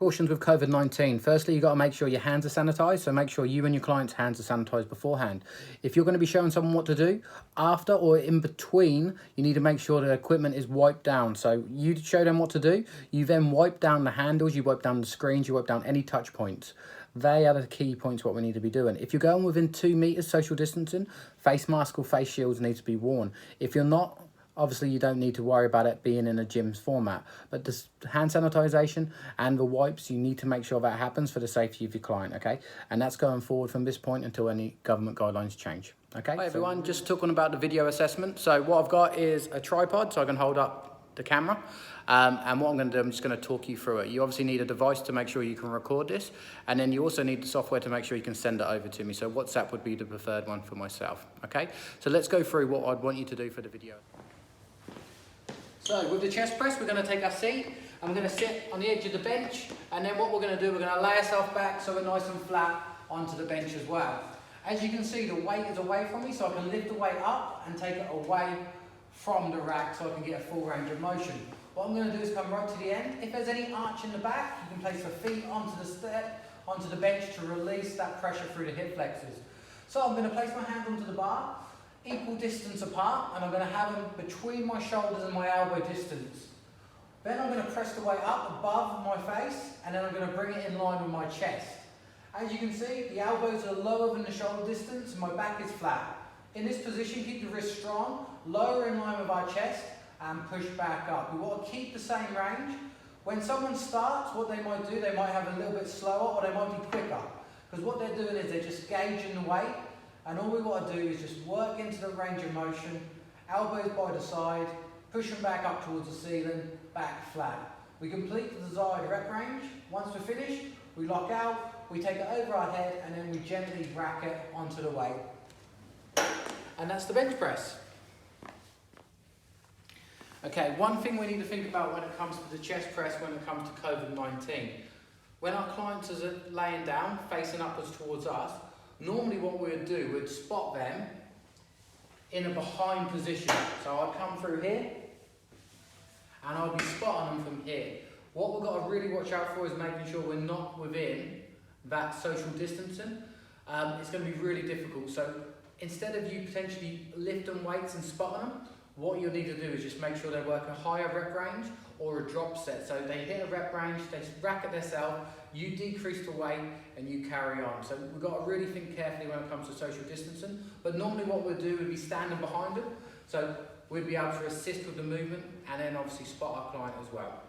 Cautions with COVID-19. Firstly, you've got to make sure your hands are sanitized. So make sure you and your client's hands are sanitized beforehand. If you're going to be showing someone what to do, after or in between, you need to make sure the equipment is wiped down. So you show them what to do. You then wipe down the handles, you wipe down the screens, you wipe down any touch points. They are the key points what we need to be doing. If you're going within 2 meters social distancing, face masks or face shields need to be worn. If you're not, obviously, you don't need to worry about it being in a gym's format, but the hand sanitization and the wipes, you need to make sure that happens for the safety of your client, okay? And that's going forward from this point until any government guidelines change, okay? Hi everyone, just talking about the video assessment. So what I've got is a tripod so I can hold up the camera. And what I'm going to do, I'm just going to talk you through it. You obviously need a device to make sure you can record this, and then you also need the software to make sure you can send it over to me. So WhatsApp would be the preferred one for myself, okay? So let's go through what I'd want you to do for the video. So with the chest press, we're going to take our seat and we're going to sit on the edge of the bench, and then what we're going to do, we're going to lay ourselves back so we're nice and flat onto the bench as well. As you can see, the weight is away from me, so I can lift the weight up and take it away from the rack so I can get a full range of motion. What I'm going to do is come right to the end. If there's any arch in the back, you can place the feet onto the step, onto the bench to release that pressure through the hip flexors. So I'm going to place my hand onto the bar, equal distance apart, and I'm going to have them between my shoulders and my elbow distance. Then I'm going to press the weight up above my face, and then I'm going to bring it in line with my chest. As you can see, the elbows are lower than the shoulder distance and my back is flat. In this position, keep the wrist strong, lower in line with our chest, and push back up. We want to keep the same range. When someone starts, what they might do, they might have a little bit slower or they might be quicker. Because what they're doing is they're just gauging the weight. And all we want to do is just work into the range of motion, elbows by the side, push them back up towards the ceiling, back flat. We complete the desired rep range. Once we're finished, we lock out, we take it over our head, and then we gently rack it onto the weight. And that's the bench press. Okay, one thing we need to think about when it comes to the chest press when it comes to COVID-19. When our clients are laying down, facing upwards towards us, normally what we'd do, we'd spot them in a behind position. So I'd come through here, and I'd be spotting them from here. What we've got to really watch out for is making sure we're not within that social distancing. It's going to be really difficult. So instead of you potentially lifting weights and spotting them, what you'll need to do is just make sure they work a higher rep range or a drop set. So they hit a rep range, they rack it themselves, you decrease the weight and you carry on. So we've got to really think carefully when it comes to social distancing. But normally what we'll do would be standing behind them. So we'd be able to assist with the movement and then obviously spot our client as well.